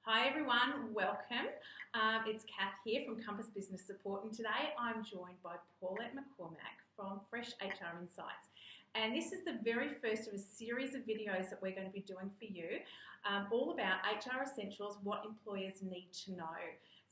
Hi everyone, welcome. It's Kath here from Compass Business Support, and today I'm joined by Paulette McCormack from Fresh HR Insights. And this is the very first of a series of videos that we're going to be doing for you, all about HR essentials, what employers need to know.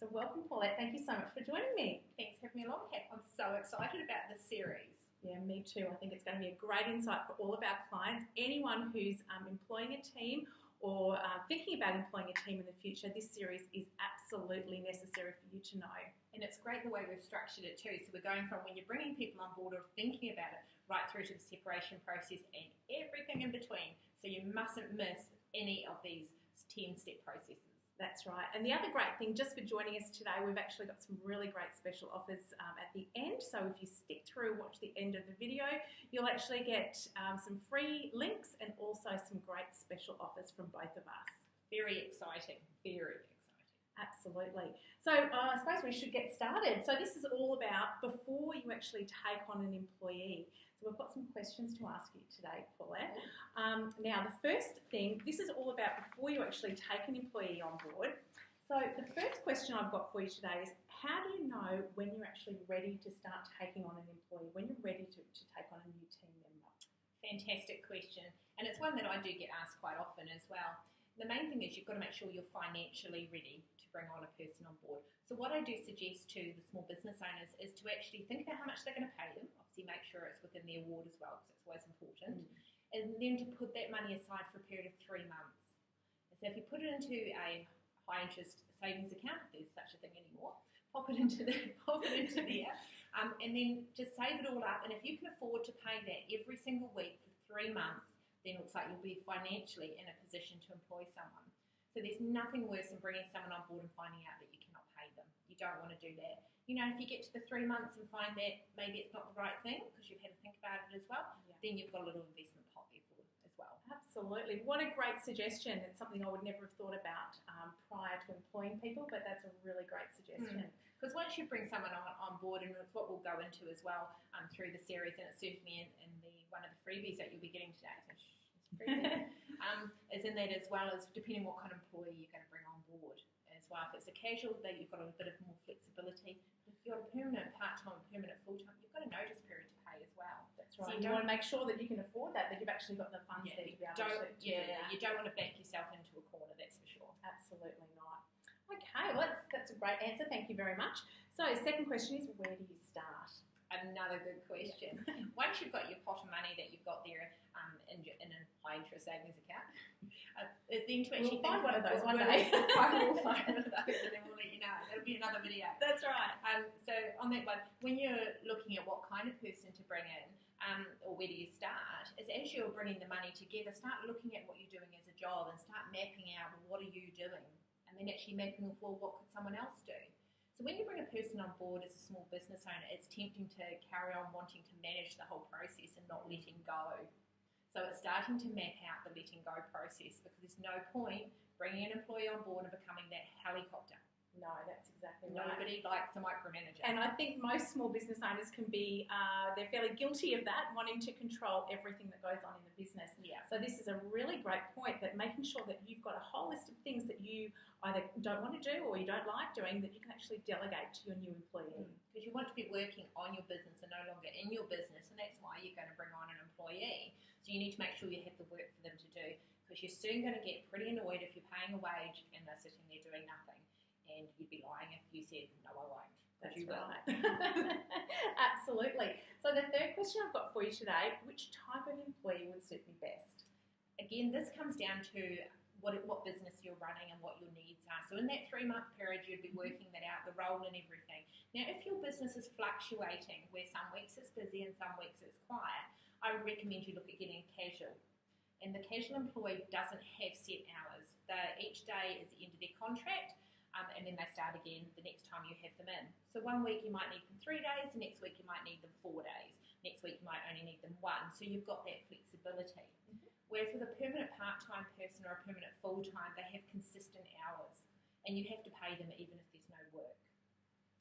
So welcome Paulette, thank you so much for joining me. Thanks for having me along, Kath. I'm so excited about this series. Yeah, me too. I think it's going to be a great insight for all of our clients. Anyone who's employing a team or thinking about employing a team in the future, this series is absolutely necessary for you to know. And it's great the way we've structured it too. So we're going from when you're bringing people on board or thinking about it, right through to the separation process and everything in between. So you mustn't miss any of these 10-step processes. That's right. And the other great thing, just for joining us today, we've actually got some really great special offers at the end. So if you stick through, watch the end of the video, you'll actually get some free links and also some great special offers from both of us. Very exciting. Very exciting. Absolutely. So I suppose we should get started. So this is all about before you actually take on an employee. So we've got some questions to ask you today, Paulette. Now the first thing, this is all about before you actually take an employee on board. So the first question I've got for you today is, how do you know when you're actually ready to start taking on an employee, when you're ready to take on a new team member? Fantastic question. And it's one that I do get asked quite often as well. The main thing is you've got to make sure you're financially ready to bring on a person on board. So what I do suggest to the small business owners is to actually think about how much they're going to pay them. Obviously make sure it's within the award as well, because it's always important. And then to put that money aside for a period of 3 months. And so if you put it into a high interest savings account, if there's such a thing anymore, pop it into there, and then just save it all up. And if you can afford to pay that every single week for 3 months, then it looks like you'll be financially in a position to employ someone. So there's nothing worse than bringing someone on board and finding out that you cannot pay them. You don't want to do that. You know, if you get to the 3 months and find that maybe it's not the right thing because you've had to think about it as well, then you've got a little investment pot there for as well. Absolutely. What a great suggestion. It's something I would never have thought about prior to employing people, but that's a really great suggestion. Because once you bring someone on board, and it's what we'll go into as well through the series, and it's certainly in the one of the freebies that you'll be getting today, so is in that as well as depending what kind of employee you're going to bring on board as well. If it's a casual, that you've got a bit of more flexibility. If you've got a permanent part-time, permanent full-time, you've got a notice period to pay as well. That's right. So you want to make sure that you can afford that you've actually got the funds there to be able to do that. You don't want to back yourself into a corner, that's for sure. Absolutely not. Okay, well that's a great answer. Thank you very much. So second question is, where do you start? Another good question. Once you've got your pot of money that you've got there in a high interest savings account, is then to actually find one of those one day. We'll find one of those and then we'll let you know. That'll be another video. That's right. So on that one, when you're looking at what kind of person to bring in, or where do you start, is as you're bringing the money together, start looking at what you're doing as a job and start mapping out, well, what are you doing? And then actually mapping, well, what could someone else do? So when you bring a person on board as a small business owner, it's tempting to carry on wanting to manage the whole process and not letting go. So it's starting to map out the letting go process, because there's no point bringing an employee on board and becoming that helicopter. No, that's exactly right. Nobody likes a micromanager. And I think most small business owners can be, they're fairly guilty of that, wanting to control everything that goes on in the business. Yeah. So this is a really great point, that making sure that you've got a whole list of things that you either don't want to do or you don't like doing, that you can actually delegate to your new employee. Because you want to be working on your business and no longer in your business, and that's why you're going to bring on an employee. So you need to make sure you have the work for them to do, because you're soon going to get pretty annoyed if you're paying a wage and they're sitting there doing nothing. And you'd be lying if you said, no, I won't. That's right. Absolutely. So the third question I've got for you today, which type of employee would suit me best? Again, this comes down to what business you're running and what your needs are. So in that 3-month period, you'd be working that out, the role and everything. Now, if your business is fluctuating, where some weeks it's busy and some weeks it's quiet, I would recommend you look at getting casual. And the casual employee doesn't have set hours. Each day is the end of their contract. And then they start again the next time you have them in. So one week you might need them 3 days, the next week you might need them 4 days, next week you might only need them 1. So you've got that flexibility. Whereas with a permanent part-time person or a permanent full-time, they have consistent hours, and you have to pay them even if there's no work.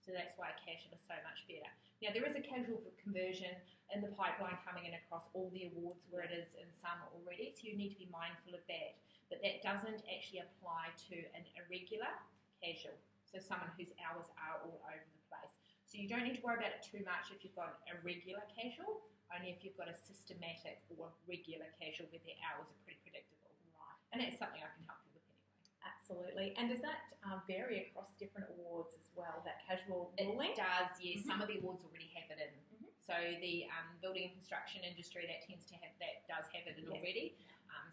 So that's why casual is so much better. Now, there is a casual conversion in the pipeline coming in across all the awards where it is in some already, so you need to be mindful of that. but that doesn't actually apply to an irregular casual, so someone whose hours are all over the place. So you don't need to worry about it too much if you've got a regular casual, only if you've got a systematic or regular casual where their hours are pretty predictable. Right. And that's something I can help you with anyway. Absolutely. And does that vary across different awards as well, that casual ruling? It does, yes. Some of the awards already have it in. So the building and construction industry, that does have it in already.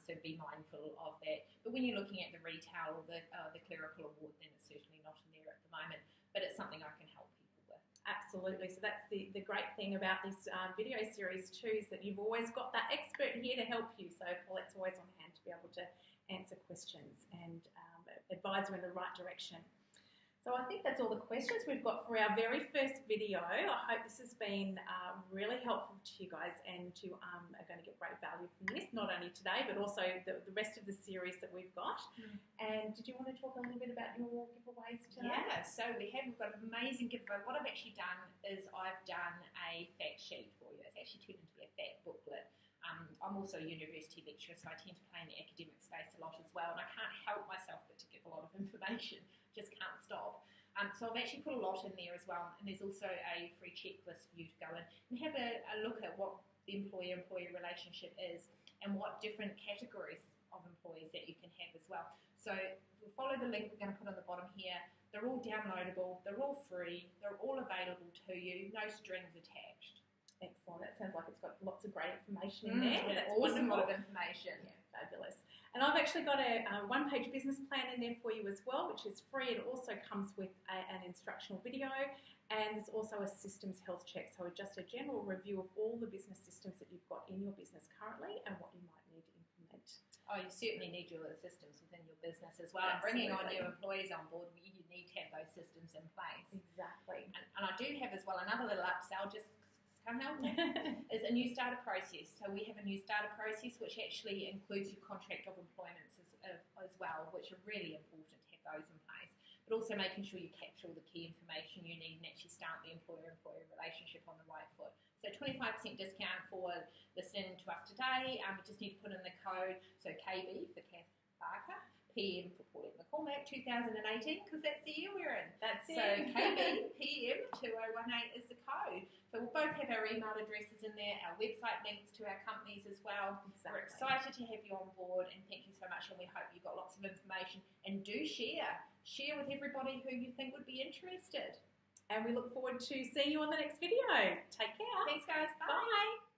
So be mindful of that. But when you're looking at the retail or the clerical award, then it's certainly not in there at the moment. But it's something I can help people with. Absolutely. So that's the great thing about this video series too, is that you've always got that expert here to help you. So Paulette's always on hand to be able to answer questions and advise you in the right direction. So I think that's all the questions we've got for our very first video. I hope this has been really helpful to you guys, and you are going to get great value from this, not only today, but also the rest of the series that we've got. And did you want to talk a little bit about your giveaways today? Yeah, so we've got an amazing giveaway. What I've actually done is I've done a fact sheet for you. It's actually turned into a fact booklet. I'm also a university lecturer, so I tend to play in the academic space a lot as well, and I can't help myself but to give a lot of information. Just can't stop. So I've actually put a lot in there as well, and there's also a free checklist for you to go in and have a look at what the employer-employee relationship is and what different categories of employees that you can have as well. So if we follow the link we're going to put on the bottom here, they're all downloadable, they're all free, they're all available to you, no strings attached. Excellent. That sounds like it's got lots of great information in there. That's awesome. A lot of information. Yeah, fabulous. And I've actually got a one-page business plan in there for you as well, which is free. It also comes with an instructional video, and there's also a systems health check, so just a general review of all the business systems that you've got in your business currently and what you might need to implement. Oh, you certainly need your systems within your business as well. Absolutely. And bringing on new employees on board, you need to have those systems in place. Exactly. And I do have as well another little upsell, just come help me, is a new starter process. So we have a new starter process which actually includes your contract of employment as well, which are really important to have those in place. But also making sure you capture all the key information you need and actually start the employer-employee relationship on the right foot. So 25% discount for listening to us today. We just need to put in the code, so KB for Kath Parker, PM for Paulette McCormack 2018, because that's the year we're in. That's so it. KB PM 2018 is the code. So we'll both have our email addresses in there, our website links to our companies as well. Exactly. We're excited to have you on board, and thank you so much, and we hope you got lots of information. And do share with everybody who you think would be interested. And we look forward to seeing you on the next video. Take care. Thanks guys. Bye. Bye.